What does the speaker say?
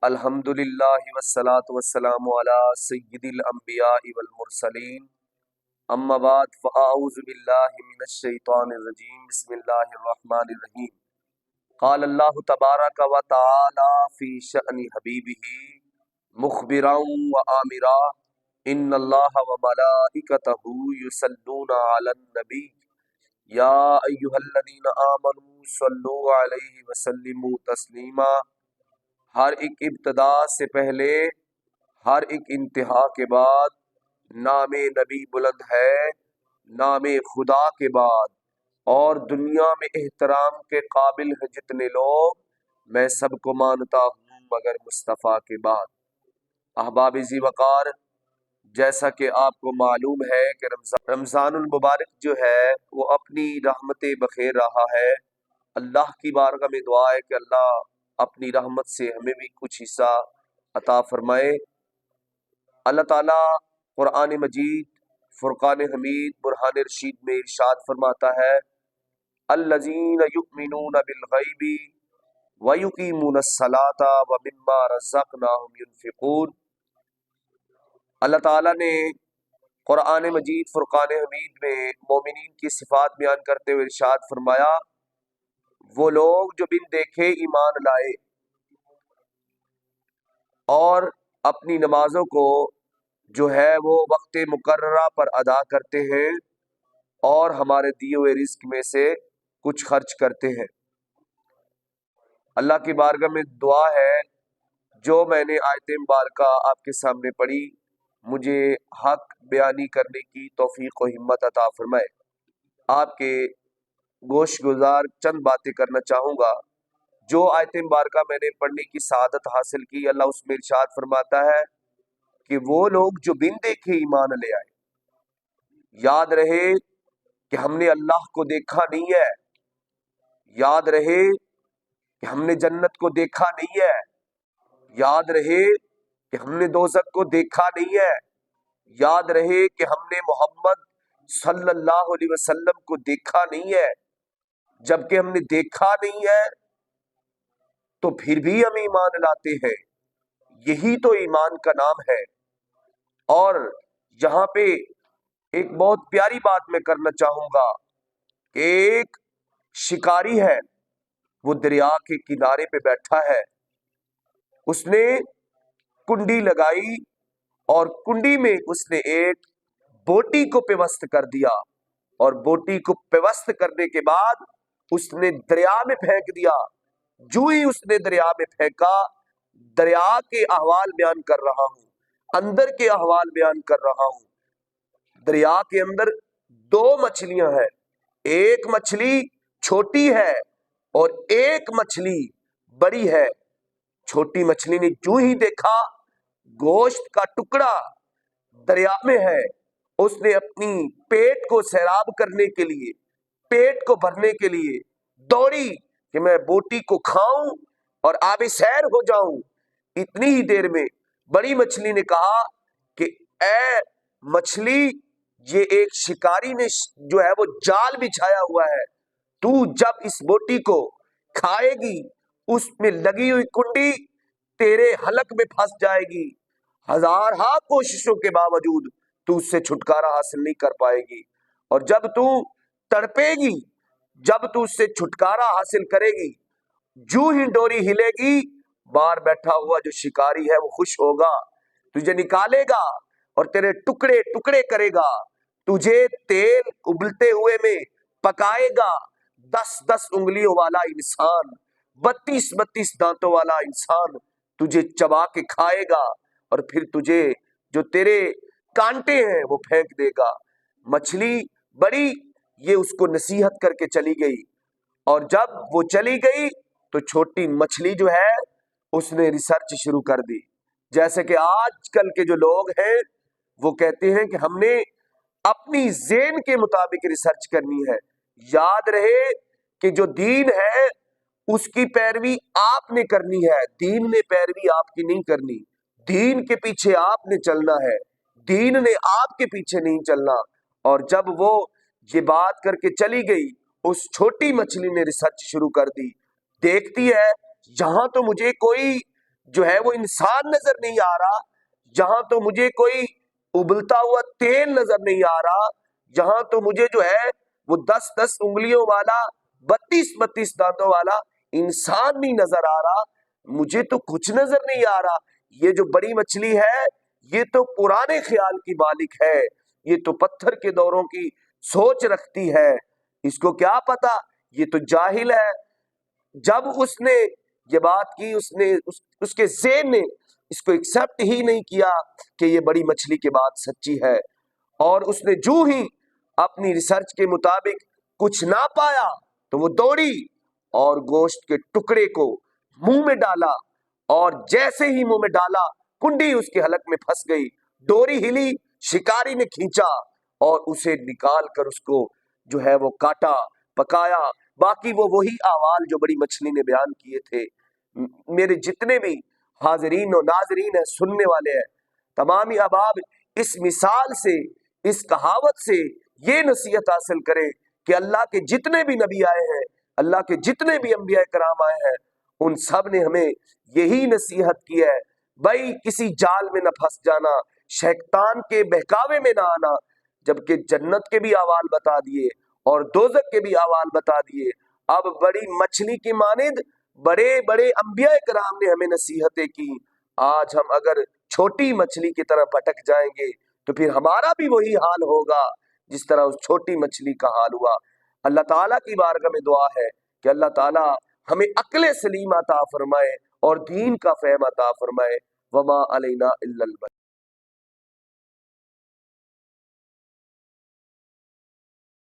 الحمدللہ والصلاة والسلام علی سید الانبیاء والمرسلین اما بعد فاعوذ باللہ من الشیطان الرجیم بسم اللہ الرحمن الرحیم قال اللہ تبارک و تعالی فی شأن حبیبہ مخبرا و آمرا ان اللہ و ملائکتہ یصلون علی النبی یا ایہا الذین آمنوا صلوا علیہ وسلموا تسلیما۔ ہر ایک ابتدا سے پہلے ہر ایک انتہا کے بعد نام نبی بلند ہے، نام خدا کے بعد، اور دنیا میں احترام کے قابل ہیں جتنے لوگ، میں سب کو مانتا ہوں مگر مصطفیٰ کے بعد۔ احباب ذی وقار، جیسا کہ آپ کو معلوم ہے کہ رمضان المبارک جو ہے وہ اپنی رحمتیں بخیر رہا ہے۔ اللہ کی بارگاہ میں دعا ہے کہ اللہ اپنی رحمت سے ہمیں بھی کچھ حصہ عطا فرمائے۔ اللہ تعالیٰ قرآن مجید فرقان حمید برہان رشید میں ارشاد فرماتا ہے الذین یؤمنون بالغیب ویقیمون الصلاۃ ومما رزقناہم ینفقون۔ اللہ تعالیٰ نے قرآن مجید فرقان حمید میں مومنین کی صفات بیان کرتے ہوئے ارشاد فرمایا وہ لوگ جو بن دیکھے ایمان لائے اور اپنی نمازوں کو جو ہے وہ وقت مقررہ پر ادا کرتے ہیں اور ہمارے دیے ہوئے رزق میں سے کچھ خرچ کرتے ہیں۔ اللہ کی بارگاہ میں دعا ہے جو میں نے آیت مبارکہ آپ کے سامنے پڑھی، مجھے حق بیانی کرنے کی توفیق و ہمت عطا فرمائے۔ آپ کے گوش گزار چند باتیں کرنا چاہوں گا۔ جو آیت مبارکہ میں نے پڑھنے کی سعادت حاصل کی، اللہ اس میں ارشاد فرماتا ہے کہ وہ لوگ جو بن دیکھے ایمان لے آئے۔ یاد رہے کہ ہم نے اللہ کو دیکھا نہیں ہے، یاد رہے کہ ہم نے جنت کو دیکھا نہیں ہے، یاد رہے کہ ہم نے دوزخ کو دیکھا نہیں ہے، یاد رہے کہ ہم نے محمد صلی اللہ علیہ وسلم کو دیکھا نہیں ہے۔ جبکہ ہم نے دیکھا نہیں ہے تو پھر بھی ہم ایمان لاتے ہیں، یہی تو ایمان کا نام ہے۔ اور یہاں پہ ایک بہت پیاری بات میں کرنا چاہوں گا کہ ایک شکاری ہے، وہ دریا کے کنارے پہ بیٹھا ہے، اس نے کنڈی لگائی اور کنڈی میں اس نے ایک بوٹی کو پیوست کر دیا، اور بوٹی کو پیوست کرنے کے بعد اس نے دریا میں پھینک دیا۔ جو ہی اس نے دریا میں پھینکا، دریا کے احوال بیان کر رہا ہوں، اندر کے احوال بیان کر رہا ہوں، دریا کے اندر دو مچھلیاں ہیں، ایک مچھلی چھوٹی ہے اور ایک مچھلی بڑی ہے۔ چھوٹی مچھلی نے جو ہی دیکھا گوشت کا ٹکڑا دریا میں ہے، اس نے اپنی پیٹ کو سیراب کرنے کے لیے، پیٹ کو بھرنے کے لیے دوڑی کہ میں بوٹی کو کھاؤں اور آب سیر ہو جاؤں۔ اتنی ہی دیر میں بڑی مچھلی نے کہا کہ اے مچھلی، یہ ایک شکاری نے جو ہے وہ جال بچھایا ہوا ہے، تو جب اس بوٹی کو کھائے گی اس میں لگی ہوئی کنڈی تیرے حلق میں پھنس جائے گی، ہزارہا کوششوں کے باوجود تو اس سے چھٹکارا حاصل نہیں کر پائے گی، اور جب تو تڑپے گی، جب تو اس سے چھٹکارا حاصل کرے گی، جو ہی ڈوری ہلے گی، باہر بیٹھا ہوا جو شکاری ہے وہ خوش ہوگا، تجھے نکالے گا اور تیرے ٹکڑے ٹکڑے کرے گا، تجھے تیل ابلتے ہوئے میں پکائے گا۔ 10 انگلیوں والا انسان، 32 دانتوں والا انسان تجھے چبا کے کھائے گا، اور پھر تجھے جو تیرے کانٹے ہیں وہ پھینک دے گا۔ مچھلی بڑی یہ اس کو نصیحت کر کے چلی گئی، اور جب وہ چلی گئی تو چھوٹی مچھلی جو ہے اس نے ریسرچ شروع کر دی۔ جیسے کہ آج کل کے جو لوگ ہیں وہ کہتے ہیں کہ ہم نے اپنی ذہن کے مطابق ریسرچ کرنی ہے۔ یاد رہے کہ جو دین ہے اس کی پیروی آپ نے کرنی ہے، دین نے پیروی آپ کی نہیں کرنی، دین کے پیچھے آپ نے چلنا ہے، دین نے آپ کے پیچھے نہیں چلنا۔ اور جب وہ یہ بات کر کے چلی گئی، اس چھوٹی مچھلی نے ریسرچ شروع کر دی، دیکھتی ہے یہاں تو مجھے کوئی جو ہے وہ انسان نظر نہیں آ رہا، جہاں تو مجھے کوئی ابلتا ہوا تیل نظر نہیں آ رہا، جہاں تو مجھے جو ہے وہ 10 انگلیوں والا 32 دانتوں والا انسان نہیں نظر آ رہا، مجھے تو کچھ نظر نہیں آ رہا۔ یہ جو بڑی مچھلی ہے یہ تو پرانے خیال کی مالک ہے، یہ تو پتھر کے دوروں کی سوچ رکھتی ہے، اس کو کیا پتا، یہ تو جاہل ہے۔ جب اس نے یہ بات کی، اس کے ذہن نے اس کو ایکسپٹ ہی نہیں کیا کہ یہ بڑی مچھلی کی بات سچی ہے، اور اس نے جو ہی اپنی ریسرچ کے مطابق کچھ نہ پایا تو وہ دوڑی اور گوشت کے ٹکڑے کو منہ میں ڈالا، اور جیسے ہی منہ میں ڈالا کنڈی اس کے حلق میں پھنس گئی، ڈوری ہلی، شکاری نے کھینچا اور اسے نکال کر اس کو جو ہے وہ کاٹا، پکایا۔ باقی وہ وہی احوال جو بڑی مچھلی نے بیان کیے تھے۔ میرے جتنے بھی حاضرین و ناظرین ہیں، سننے والے ہیں، تمام احباب اس مثال سے، اس کہاوت سے یہ نصیحت حاصل کریں کہ اللہ کے جتنے بھی نبی آئے ہیں، اللہ کے جتنے بھی انبیاء کرام آئے ہیں، ان سب نے ہمیں یہی نصیحت کی ہے، بھائی کسی جال میں نہ پھنس جانا، شیطان کے بہکاوے میں نہ آنا۔ جبکہ جنت کے بھی احوال بتا دیے اور دوزخ کے بھی احوال بتا دیے، اب بڑی مچھلی کی مانند بڑے بڑے انبیاء کرام نے ہمیں نصیحتیں کی۔ آج ہم اگر چھوٹی مچھلی کی طرح بھٹک جائیں گے تو پھر ہمارا بھی وہی حال ہوگا جس طرح اس چھوٹی مچھلی کا حال ہوا۔ اللہ تعالیٰ کی بارگاہ میں دعا ہے کہ اللہ تعالیٰ ہمیں عقل سلیم عطا فرمائے اور دین کا فہم عطا فرمائے۔ وما علینا الا البلاغ۔